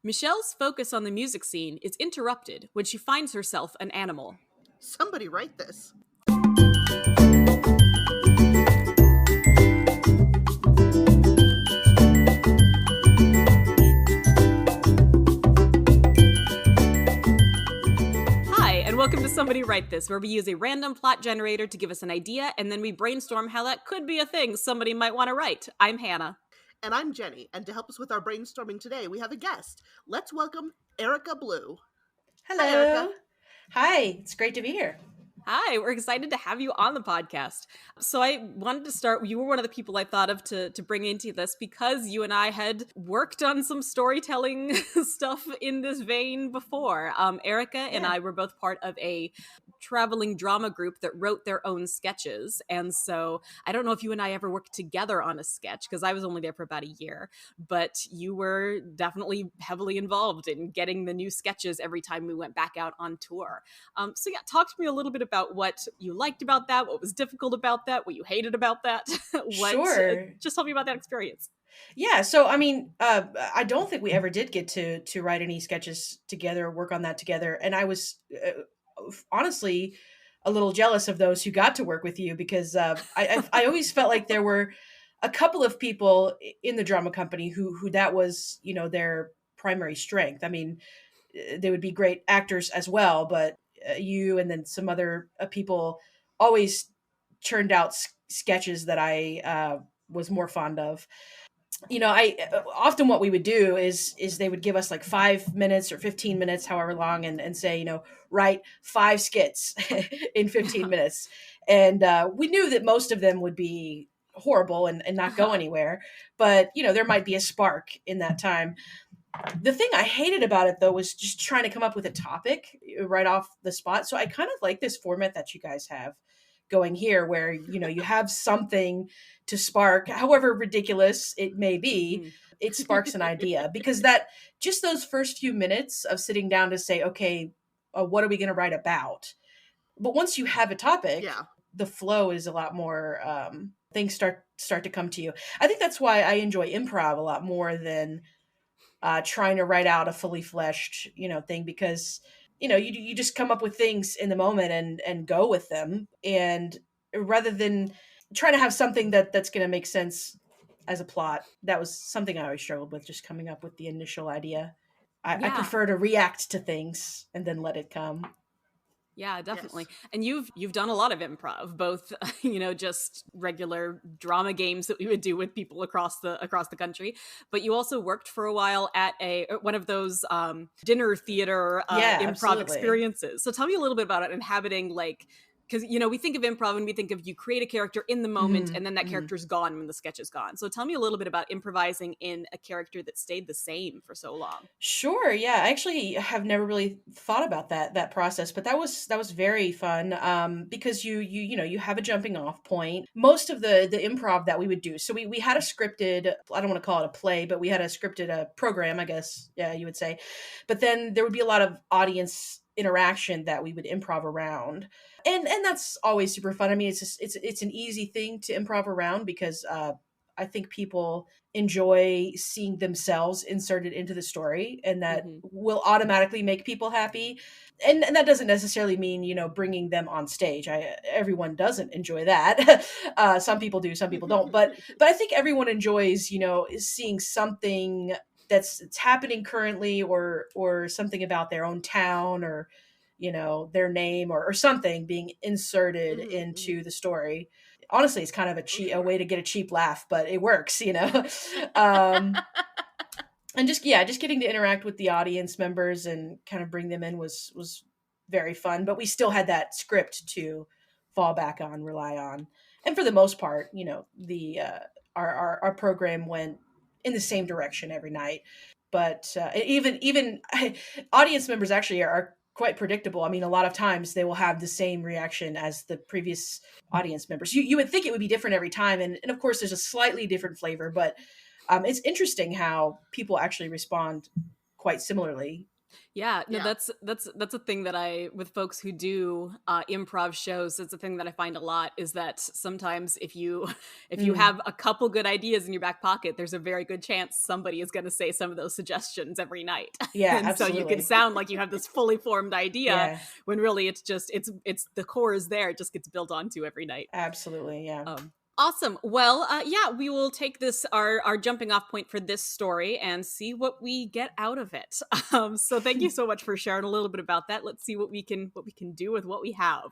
Michelle's focus on the music scene is interrupted when she finds herself an animal. Somebody write this. Hi, and welcome to Somebody Write This, where we use a random plot generator to give us an idea, and then we brainstorm how that could be a thing somebody might want to write. I'm Hannah. And I'm Jenny, and to help us with our brainstorming today, we have a guest. Let's welcome Erika Blue. Hello. Hi, Erika. Hi, it's great to be here. Hi, we're excited to have you on the podcast. So I wanted to start, you were one of the people I thought of to bring into this because you and I had worked on some storytelling stuff in this vein before. Erika and I were both part of a traveling drama group that wrote their own sketches. And so I don't know if you and I ever worked together on a sketch because I was only there for about a year, but you were definitely heavily involved in getting the new sketches every time we went back out on tour. So yeah, talk to me a little bit about what you liked about that, what was difficult about that, what you hated about that. Sure. Just tell me about that experience. Yeah, so I mean, I don't think we ever did get to write any sketches together or work on that together. And I was honestly a little jealous of those who got to work with you because I always felt like there were a couple of people in the drama company who that was, their primary strength. I mean, they would be great actors as well, but you and then some other people always churned out sketches that I was more fond of. I often what we would do is they would give us like 5 minutes or 15 minutes, however long, and say, write 5 skits in 15 minutes. And we knew that most of them would be horrible and not go anywhere. But, there might be a spark in that time. The thing I hated about it, though, was just trying to come up with a topic right off the spot. So I kind of like this format that you guys have going here where, you have something to spark, however ridiculous it may be, it sparks an idea. Because just those first few minutes of sitting down to say, okay, what are we going to write about? But once you have a topic, the flow is a lot more, things start to come to you. I think that's why I enjoy improv a lot more than trying to write out a fully fleshed, thing, because, you just come up with things in the moment and go with them. And rather than trying to have something that's going to make sense as a plot, that was something I always struggled with, just coming up with the initial idea. I prefer to react to things and then let it come. Yeah, definitely. Yes. And you've done a lot of improv, both just regular drama games that we would do with people across the country, but you also worked for a while at one of those dinner theater improv absolutely. experiences. So tell me a little bit about it, inhabiting because we think of improv and we think of you create a character in the moment and then that character's gone when the sketch is gone. So tell me a little bit about improvising in a character that stayed the same for so long. Sure. Yeah, I actually have never really thought about that process, but that was very fun because you have a jumping off point. Most of the improv that we would do, so we had a scripted, I don't want to call it a play, but we had a scripted program, I guess, yeah, you would say. But then there would be a lot of audience interaction that we would improv around. And that's always super fun. I mean, it's an easy thing to improv around because I think people enjoy seeing themselves inserted into the story, and that will automatically make people happy. And that doesn't necessarily mean, bringing them on stage. Everyone doesn't enjoy that. Some people do, some people don't. But I think everyone enjoys, seeing something that's happening currently, or something about their own town, or their name, or something being inserted into the story. Honestly, it's kind of a way to get a cheap laugh, but it works, and just getting to interact with the audience members and kind of bring them in was very fun. But we still had that script to fall back on, rely on. And for the most part, the our program went in the same direction every night. But even audience members actually are quite predictable. I mean, a lot of times they will have the same reaction as the previous audience members. You would think it would be different every time. And of course, there's a slightly different flavor, but it's interesting how people actually respond quite similarly Yeah, no, Yeah. that's a thing that I with folks who do improv shows. It's a thing that I find a lot is that sometimes if you if you Mm. have a couple good ideas in your back pocket, there's a very good chance somebody is going to say some of those suggestions every night, Yeah, and so you can absolutely. sound like you have this fully formed idea Yeah, when really it's just it's the core is there. It just gets built onto every night. absolutely. Yeah. Awesome. Well, yeah, we will take this our jumping off point for this story and see what we get out of it. So thank you so much for sharing a little bit about that. Let's see what we can do with what we have.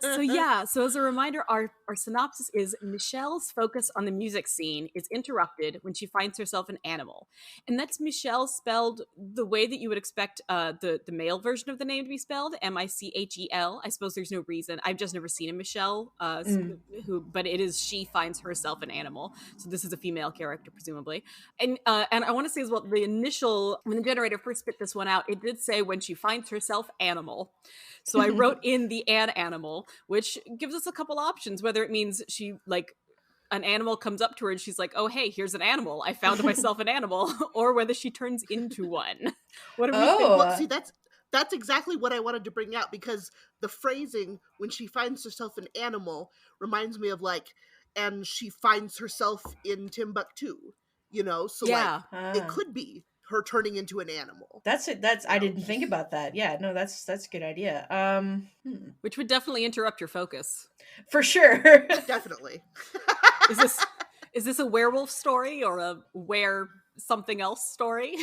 So yeah, so as a reminder, our synopsis is Michelle's focus on the music scene is interrupted when she finds herself an animal. And that's Michelle spelled the way that you would expect the male version of the name to be spelled, Michel. I suppose there's no reason. I've just never seen a Michelle Mm. but it is she finds herself an animal. So this is a female character, presumably. And I want to say as well, the initial when the generator first spit this one out, it did say when she finds herself animal. So I wrote in the an animal, which gives us a couple options, whether it means she like an animal comes up to her and she's like, "Oh, hey, here's an animal. I found myself an animal," or whether she turns into one. What do we think? Well, Oh, see, that's exactly what I wanted to bring out, because the phrasing when she finds herself an animal reminds me of like, and she finds herself in Timbuktu, so like Yeah, it ah. could be her turning into an animal, That's it. That's you I know. didn't think about that. Yeah, no, that's a good idea. which would definitely interrupt your focus. For sure. Definitely. Is this is this a werewolf story or a were something else story?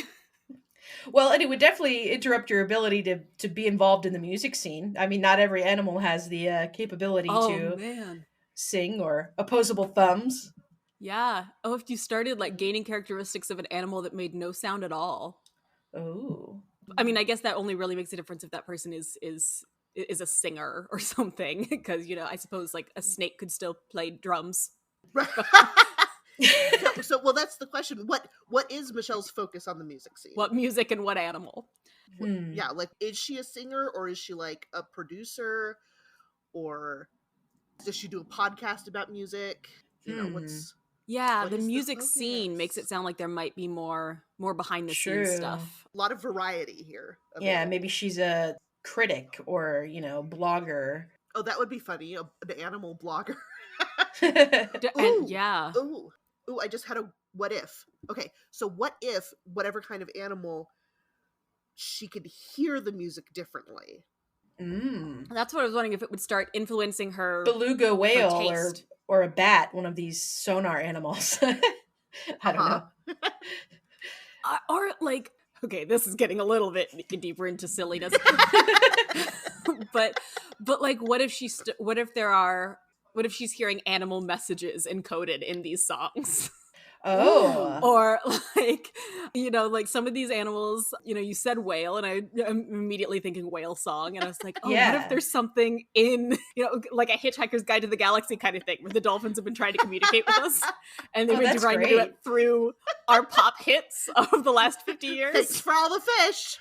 Well, and it would definitely interrupt your ability to be involved in the music scene. I mean, not every animal has the capability Oh to man. sing or opposable thumbs. Yeah. Oh, if you started like gaining characteristics of an animal that made no sound at all. Oh. I mean, I guess that only really makes a difference if that person is a singer or something, because I suppose like a snake could still play drums. So well, that's the question. What is Michelle's focus on the music scene? What music and what animal? Hmm. Yeah, like, is she a singer, or is she like a producer, or does she do a podcast about music? Hmm. What's Yeah, what the is the music scene makes it focus? sound like there might be more behind the scenes True. stuff. A lot of variety here Yeah, available. maybe she's a critic or, blogger. Oh, that would be funny. An animal blogger. And Ooh, yeah. ooh, ooh! I just had a what if. Okay, so what if whatever kind of animal, she could hear the music differently? Mm. That's what I was wondering, if it would start influencing Beluga her whale taste. or a bat, one of these sonar animals. I don't Uh-huh. know. Or like, okay, this is getting a little bit deeper into silliness. but like what if what if she's hearing animal messages encoded in these songs? Oh. Ooh. Or like, like some of these animals, you said whale and I'm immediately thinking whale song, and I was like, oh, what if Yeah. there's something in, like a Hitchhiker's Guide to the Galaxy kind of thing, where the dolphins have been trying to communicate with us and they've Oh, been that's trying to do great. it through our pop hits of the last 50 Thanks years. for all the fish.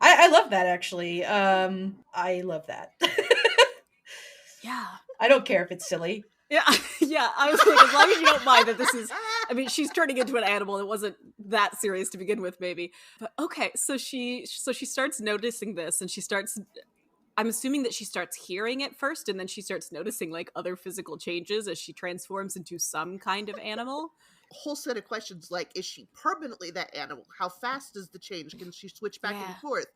I love that actually. I love that. Yeah. I don't care if it's silly. Yeah, yeah. I was like, as long as you don't mind that this is, I mean, she's turning into an animal. It wasn't that serious to begin with, maybe. But okay, so she starts noticing this, and she starts. I'm assuming that she starts hearing it first, and then she starts noticing like other physical changes as she transforms into some kind of animal. Whole set of questions, like, is she permanently that animal? How fast is the change? Can she switch back and Yeah, forth?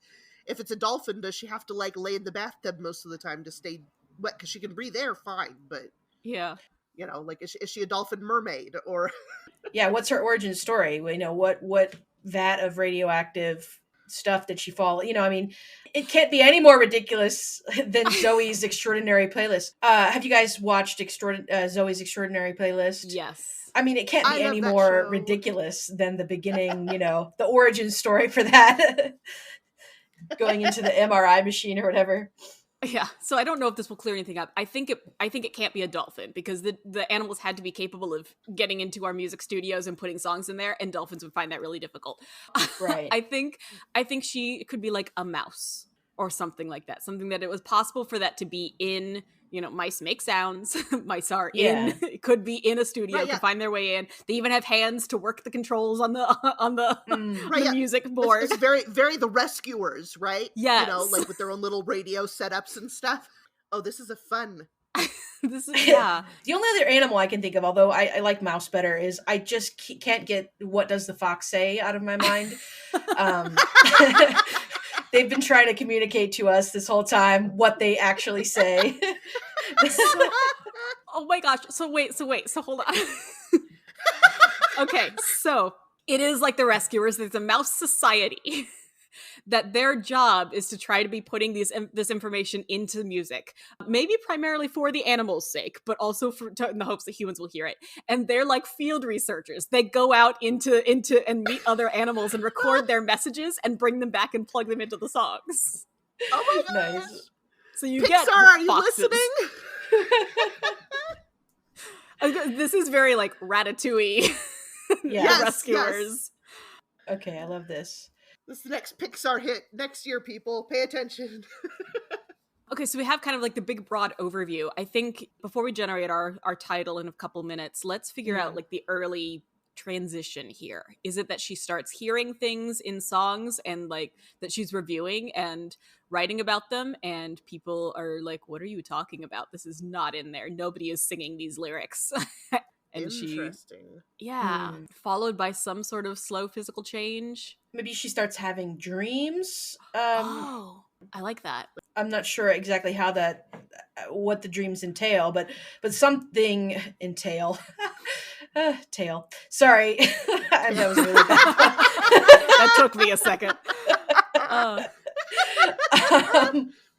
If it's a dolphin, does she have to like lay in the bathtub most of the time to stay wet? Because she can breathe air fine, but yeah. like, is she a dolphin mermaid, or Yeah, what's her origin story? What vat of radioactive stuff did she fall? I mean, it can't be any more ridiculous than Zoe's Extraordinary Playlist. Have you guys watched Zoe's Extraordinary Playlist? Yes. I mean, it can't I be love any that more show. ridiculous than the beginning, the origin story for that. Going into the MRI machine or whatever. Yeah, so I don't know if this will clear anything up. I think it can't be a dolphin, because the animals had to be capable of getting into our music studios and putting songs in there, and dolphins would find that really difficult. Right. I think she could be like a mouse. or something like that. Something that it was possible for that to be in, mice make sounds. Mice are in, it could be in a studio, Right, yeah. could find their way in. They even have hands to work the controls on the Right, yeah. music board. It's very, very The Rescuers, right? Yes. Like with their own little radio setups and stuff. Oh, this is a fun. This is, yeah. The only other animal I can think of, although I like mouse better, is I just can't get what does the fox say out of my mind. They've been trying to communicate to us this whole time what they actually say. Oh my gosh. So hold on. Okay, so it is like the Rescuers. There's a mouse society that their job is to try to be putting this information into music, maybe primarily for the animals' sake, but also in the hopes that humans will hear it. And they're like field researchers. They go out into and meet other animals and record their messages and bring them back and plug them into the songs. Oh my gosh. Nice. So you Pixar, get are you foxes. listening? This is very like Ratatouille. Yes, Rescuers. Yes. Okay, I love this. This is the next Pixar hit next year, people. Pay attention. Okay, so we have kind of like the big broad overview. I think before we generate our title in a couple minutes, let's figure out like the early transition here. Is it that she starts hearing things in songs and like that she's reviewing and writing about them and people are like, what are you talking about? This is not in there. Nobody is singing these lyrics. And Interesting. Followed by some sort of slow physical change. Maybe she starts having dreams. I like that. I'm not sure exactly how what the dreams entail, but something entail. Tail. Sorry, that was really bad. That took me a second.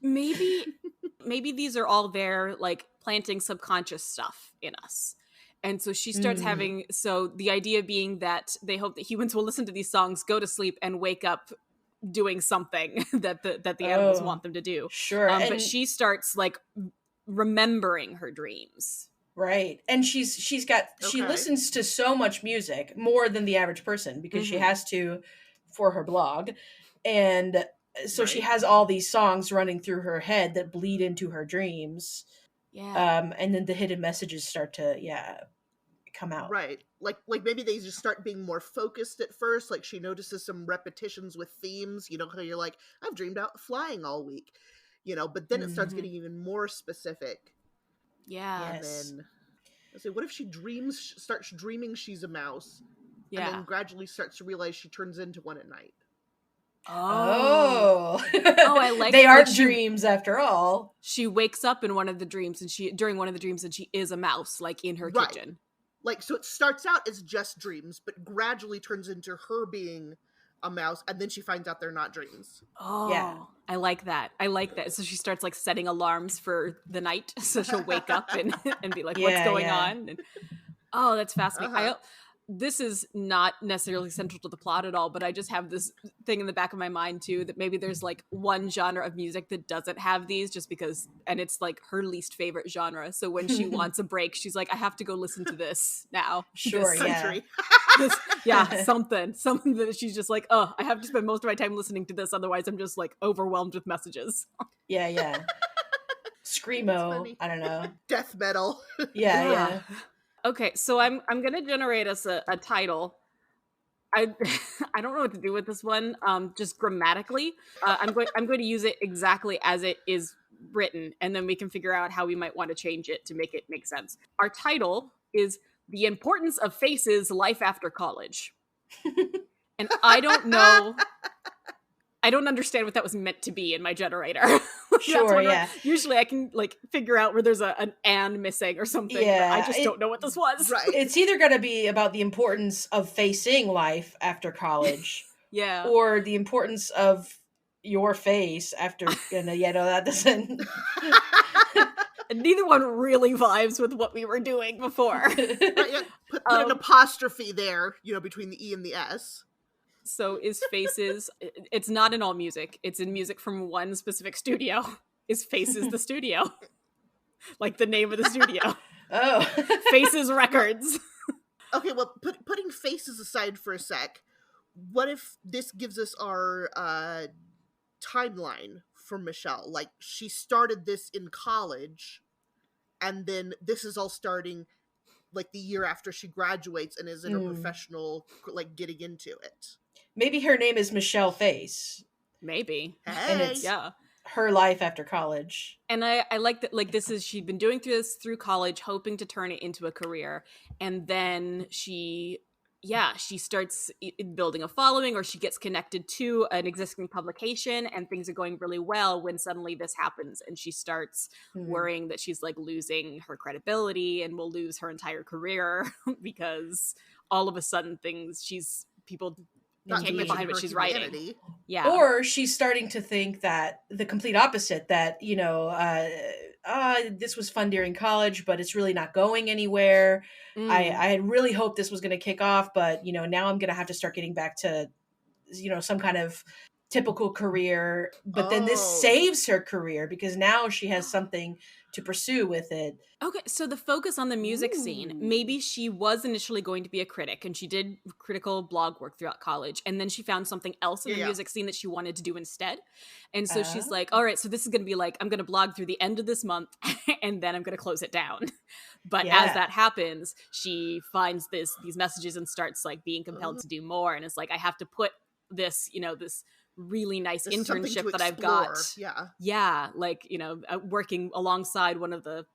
Maybe these are all there, like planting subconscious stuff in us. And so she starts having, so the idea being that they hope that humans will listen to these songs, go to sleep, and wake up doing something that the animals want them to do. Sure. But she starts like remembering her dreams. Right. And she listens to so much music, more than the average person, because she has to for her blog. And so she has all these songs running through her head that bleed into her dreams. Yeah. And then the hidden messages start to, come out. Right. Like maybe they just start being more focused at first. Like she notices some repetitions with themes, how you're like, I've dreamed out flying all week, but then it starts getting even more specific. Yeah. Yes. And then, let's see, what if she starts dreaming she's a mouse, Yeah. and then gradually starts to realize she turns into one at night. Oh, I like they that aren't dreams after all. She wakes up in one of the dreams, and during one of the dreams, and she is a mouse, like in her kitchen. Like, so it starts out as just dreams, but gradually turns into her being a mouse, and then she finds out they're not dreams. Oh, yeah. I like that. So she starts like setting alarms for the night, so she'll wake up and be like, "What's going on?" And, that's fascinating. This is not necessarily central to the plot at all, but I just have this thing in the back of my mind too, that maybe there's like one genre of music that doesn't have these, just because, and it's like her least favorite genre. So when she wants a break, she's like, I have to go listen to this now. Sure, Something that she's just like, I have to spend most of my time listening to this, otherwise I'm just like overwhelmed with messages. Yeah. Screamo, I don't know. Death metal. Yeah. Okay, so I'm gonna generate us a title. I don't know what to do with this one. Just grammatically, I'm going to use it exactly as it is written, and then we can figure out how we might want to change it to make it make sense. Our title is "The Importance of Faces: Life After College," and I don't know. I don't understand what that was meant to be in my generator. Sure, yeah. Usually I can like figure out where there's an "and" missing or something. Yeah, but I just don't know what this was. Right. It's either going to be about the importance of facing life after college, or the importance of your face after. That doesn't. And neither one really vibes with what we were doing before. Put an apostrophe there, between the E and the S. So is Faces, it's not in all music. It's in music from one specific studio. Is Faces the studio? Like the name of the studio. Oh. Faces Records. Okay, well, putting Faces aside for a sec, what if this gives us our timeline for Michelle. Like, she started this in college, and then this is all starting like the year after she graduates and is in a professional, like, getting into it. Maybe her name is Michelle Face. Maybe. And Hey, it's Yeah. her life after college. And I like that, like, this is, she'd been doing through college, hoping to turn it into a career. And then she starts building a following, or she gets connected to an existing publication, and things are going really well when suddenly this happens. And she starts worrying that she's like losing her credibility and will lose her entire career because all of a sudden people not to can't get mention behind what her she's writing. humanity. Yeah. Or she's starting to think that the complete opposite, that, this was fun during college, but it's really not going anywhere. I had really hoped this was going to kick off, but, now I'm going to have to start getting back to, some kind of typical career. But then this saves her career because now she has something to pursue with it. Okay, so the focus on the music scene, Ooh. maybe she was initially going to be a critic, and she did critical blog work throughout college, and then she found something else in the music scene that she wanted to do instead. And so she's like, all right, so this is going to be like, I'm going to blog through the end of this month, and then I'm going to close it down. But as that happens, she finds these messages and starts like being compelled to do more, and it's like, I have to put this, this really nice There's internship that I've got. Yeah. Yeah, like, working alongside one of the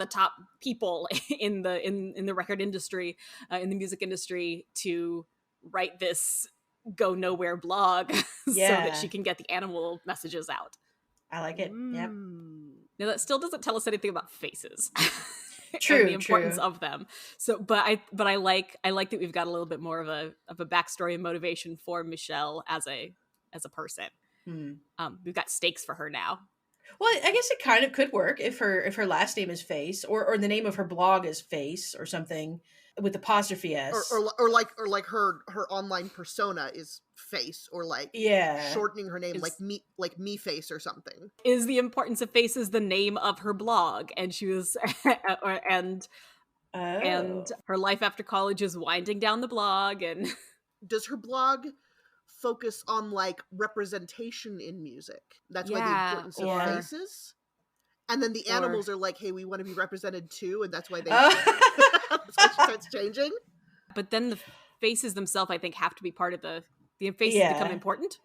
top people in the record industry, in the music industry, to write this go nowhere blog so that she can get the animal messages out. I like it. Yep. Now that still doesn't tell us anything about faces. True. And the importance of them. So, but I like that we've got a little bit more of a backstory and motivation for Michelle as a person. We've got stakes for her now. Well, I guess it kind of could work if her last name is Face, or the name of her blog is Face or something with apostrophe S, or like her online persona is Face, or like shortening her name like me Face or something. Is the importance of faces the name of her blog? And she was and her life after college is winding down the blog. And does her blog focus on like representation in music? That's why the importance of faces. And then the animals are like, hey, we want to be represented too, and that's why that's why she starts changing. But then the faces themselves, I think, have to be part of the faces become important.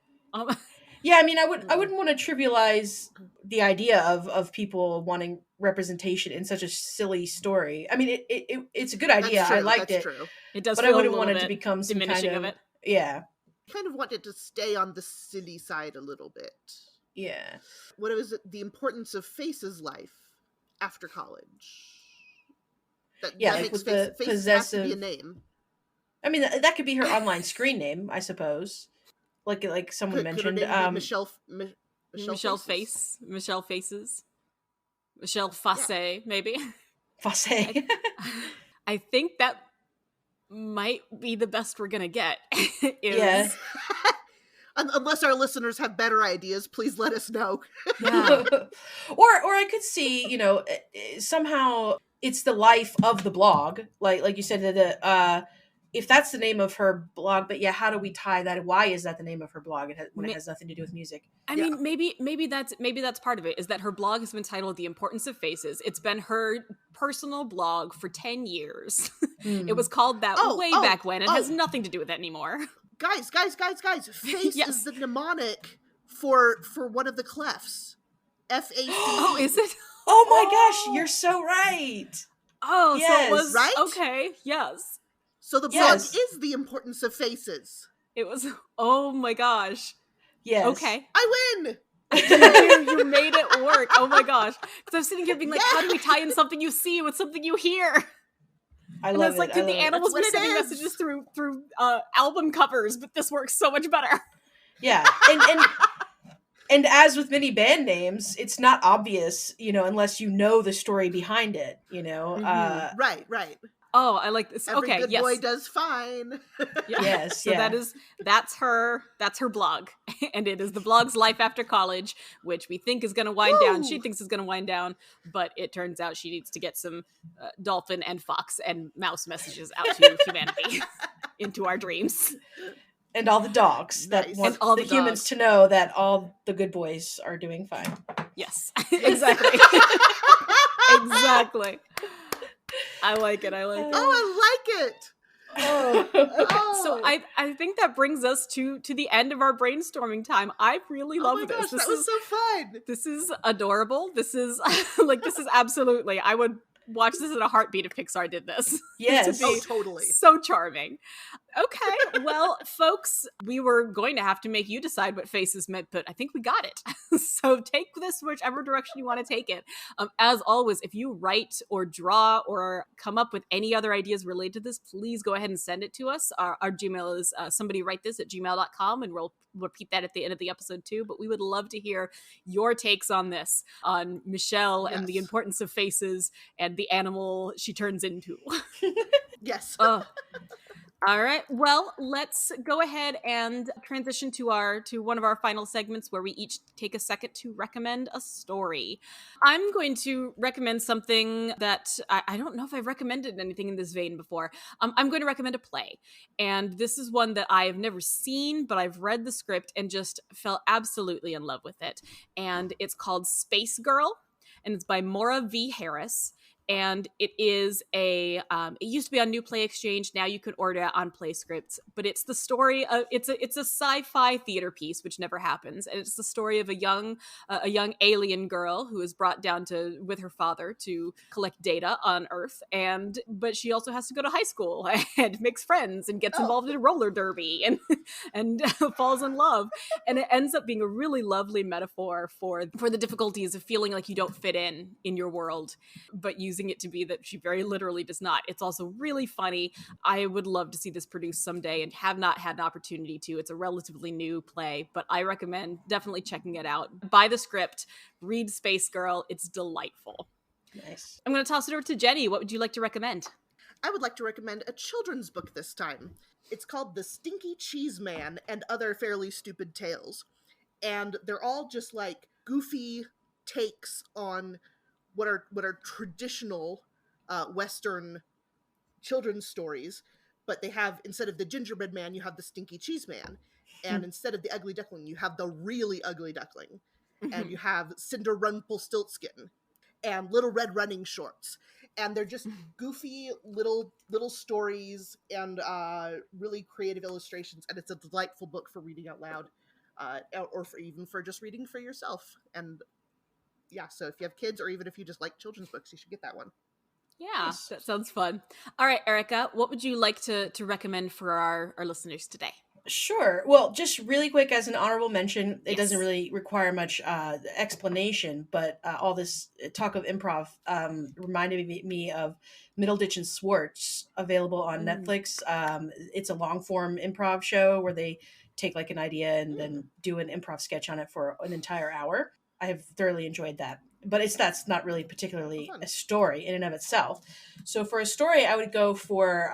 Yeah, I mean, I wouldn't want to trivialize the idea of people wanting representation in such a silly story. I mean, it's a good idea. I liked it. True. It does, but I wouldn't want it to become some diminishing kind of it. Yeah. Kind of want it to stay on the silly side a little bit. Yeah. What is it? The importance of Face's life after college. That like makes with the Face possessive. Has to be a name. I mean, that could be her online screen name, I suppose. Like someone mentioned, could her name be Michelle Face, Michelle Faces, Michelle Face, maybe. Face. I think that might be the best we're gonna get. Yeah. Unless our listeners have better ideas, please let us know. Yeah. or I could see, somehow it's the life of the blog, like you said, if that's the name of her blog, but how do we tie that? Why is that the name of her blog when it has nothing to do with music? I mean, maybe that's part of it, is that her blog has been titled The Importance of Faces. It's been her personal blog for 10 years. It was called that back when. It has nothing to do with it anymore. Guys. Face is the mnemonic for one of the clefs. FACE. Oh, is it? Oh my gosh, you're so right. Oh, yes, so it was right? Okay, yes. So the blog is The Importance of Faces. It was, oh my gosh. Yes. Okay. I win! You made it work. Oh my gosh. Because I was sitting here being like, how do we tie in something you see with something you hear? I love it. Like, dude, the animals were sending messages through album covers, but this works so much better. Yeah. And as with many band names, it's not obvious, unless you know the story behind it, Mm-hmm. Right. Oh, I like this. Every okay, good yes. boy does fine. Yeah. Yes, so that's her blog. And it is the blog's life after college, which we think is going to wind down. She thinks is going to wind down, but it turns out she needs to get some dolphin and fox and mouse messages out to humanity into our dreams. And all the dogs that Nice. want And all the the humans dogs. to know that all the good boys are doing fine. Yes, exactly. Exactly. I like it. I like it. Oh, I like it. Oh, okay. So Oh. I think that brings us to the end of our brainstorming time. I really Oh love my this. gosh, that was so fun. This is adorable. This is this is absolutely. I would watch this in a heartbeat if Pixar did this. This would Yes. Oh, be totally. so charming. Okay, well, folks, we were going to have to make you decide what faces meant, but I think we got it. So take this whichever direction you want to take it. As always, if you write or draw or come up with any other ideas related to this, please go ahead and send it to us. Our Gmail is somebodywritethis@gmail.com, and we'll repeat that at the end of the episode too. But we would love to hear your takes on this, on Michelle and the Yes. importance of faces and the animal she turns into. Yes. Oh. All right. Well, let's go ahead and transition to one of our final segments where we each take a second to recommend a story. I'm going to recommend something that I don't know if I've recommended anything in this vein before. I'm going to recommend a play, and this is one that I have never seen, but I've read the script and just fell absolutely in love with it. And it's called Space Girl, and it's by Maura V. Harris. And it is it used to be on New Play Exchange. Now you can order it on Play Scripts. But it's the story of it's a sci-fi theater piece, which never happens, and it's the story of a young alien girl who is brought down to with her father to collect data on Earth, but she also has to go to high school and makes friends and gets Oh. involved in a roller derby and falls in love, and it ends up being a really lovely metaphor for the difficulties of feeling like you don't fit in your world, but using it to be that she very literally does not. It's also really funny. I would love to see this produced someday and have not had an opportunity to. It's a relatively new play, but I recommend definitely checking it out. Buy the script, read Space Girl. It's delightful. Nice. I'm going to toss it over to Jenny. What would you like to recommend? I would like to recommend a children's book this time. It's called The Stinky Cheese Man and Other Fairly Stupid Tales. And they're all just like goofy takes on what are traditional Western children's stories, but they have, instead of the gingerbread man, you have the stinky cheese man, and instead of the ugly duckling, you have the really ugly duckling, and you have Cinder Rumpelstiltskin and Little Red Running Shorts, and they're just goofy little stories and really creative illustrations, and it's a delightful book for reading out loud, or for just reading for yourself. And yeah, so if you have kids, or even if you just like children's books, you should get that one. Yeah, Nice. that sounds fun. All right, Erika, what would you like to recommend for our listeners today? Sure. Well, just really quick as an honorable mention, it Yes. doesn't really require much explanation, but all this talk of improv reminded me of Middleditch and Swartz, available on Netflix. It's a long form improv show where they take like an idea and then do an improv sketch on it for an entire hour. I have thoroughly enjoyed that. But that's not really particularly Fun. a story in and of itself. So for a story, I would go for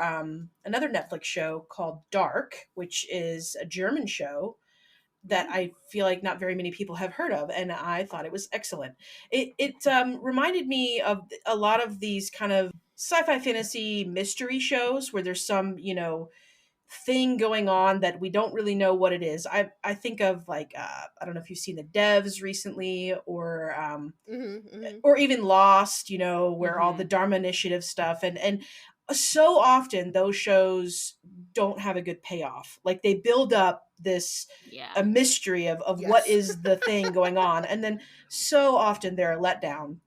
another Netflix show called Dark, which is a German show that I feel like not very many people have heard of, and I thought it was excellent. It reminded me of a lot of these kind of sci-fi fantasy mystery shows where there's some, thing going on that we don't really know what it is. I think of like I don't know if you've seen The Devs recently, or or even Lost, where all the Dharma Initiative stuff, and so often those shows don't have a good payoff. Like they build up this a mystery of what Yes. is the thing going on, and then so often they're a letdown.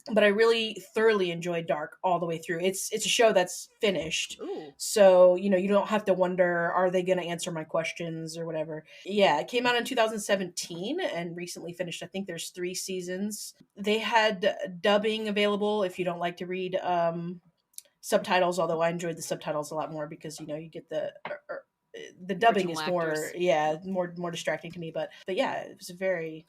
But I really thoroughly enjoyed Dark all the way through. It's a show that's finished. Ooh. So, you don't have to wonder, are they going to answer my questions or whatever. Yeah, it came out in 2017 and recently finished. I think there's 3 seasons. They had dubbing available if you don't like to read subtitles, although I enjoyed the subtitles a lot more because, you get the dubbing Original is more, actors. more distracting to me. But yeah, it was very,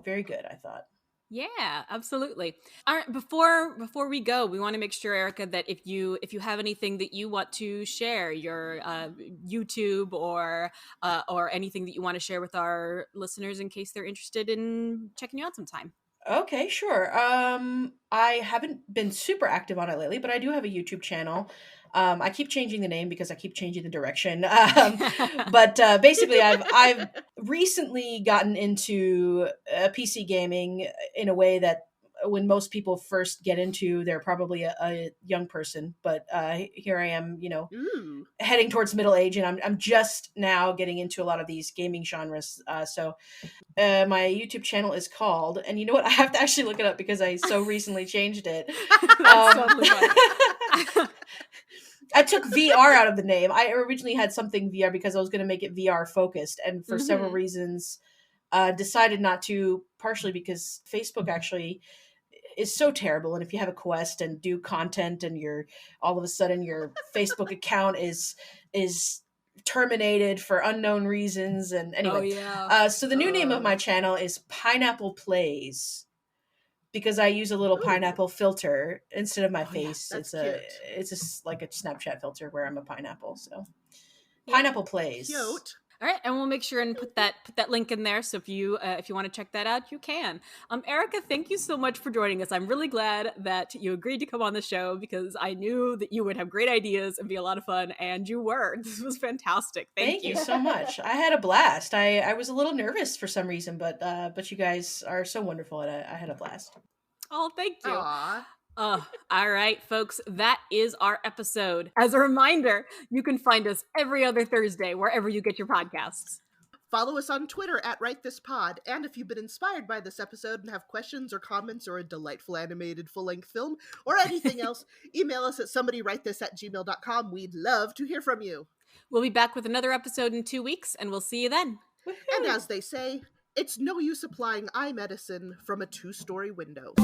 very good, I thought. Yeah, absolutely. All right, before we go, we want to make sure, Erika, that if you have anything that you want to share, your YouTube or anything that you want to share with our listeners in case they're interested in checking you out sometime. Okay, sure. I haven't been super active on it lately, but I do have a YouTube channel. I keep changing the name because I keep changing the direction. But basically, I've recently gotten into PC gaming in a way that when most people first get into, they're probably a young person. But here I am, Ooh. heading towards middle age, and I'm just now getting into a lot of these gaming genres. So my YouTube channel is called, and you know what? I have to actually look it up because I so recently changed it. That's totally fine. I took VR out of the name. I originally had something VR because I was going to make it VR focused, and for several reasons, decided not to. Partially because Facebook actually is so terrible, and if you have a Quest and do content, and you're all of a sudden your Facebook account is terminated for unknown reasons. And anyway, Oh yeah. so the new name of my channel is Pineapple Plays, because I use a little Ooh. pineapple filter instead of my Oh, yeah, face. that's It's like a Snapchat filter where I'm a pineapple. So Yeah. Pineapple Plays. Cute. All right, and we'll make sure and put that link in there. So if you want to check that out, you can. Erica, thank you so much for joining us. I'm really glad that you agreed to come on the show because I knew that you would have great ideas and be a lot of fun, and you were. This was fantastic. Thank you so much. I had a blast. I was a little nervous for some reason, but you guys are so wonderful, and I had a blast. Oh, thank you. Aw. All right, folks, that is our episode. As a reminder, you can find us every other Thursday wherever you get your podcasts. Follow us on Twitter at WriteThisPod, and if you've been inspired by this episode and have questions or comments or a delightful animated full-length film or anything else, email us at somebodywritethis@gmail.com. We'd love to hear from you. We'll be back with another episode in 2 weeks, and we'll see you then. And as they say, it's no use applying eye medicine from a 2-story window.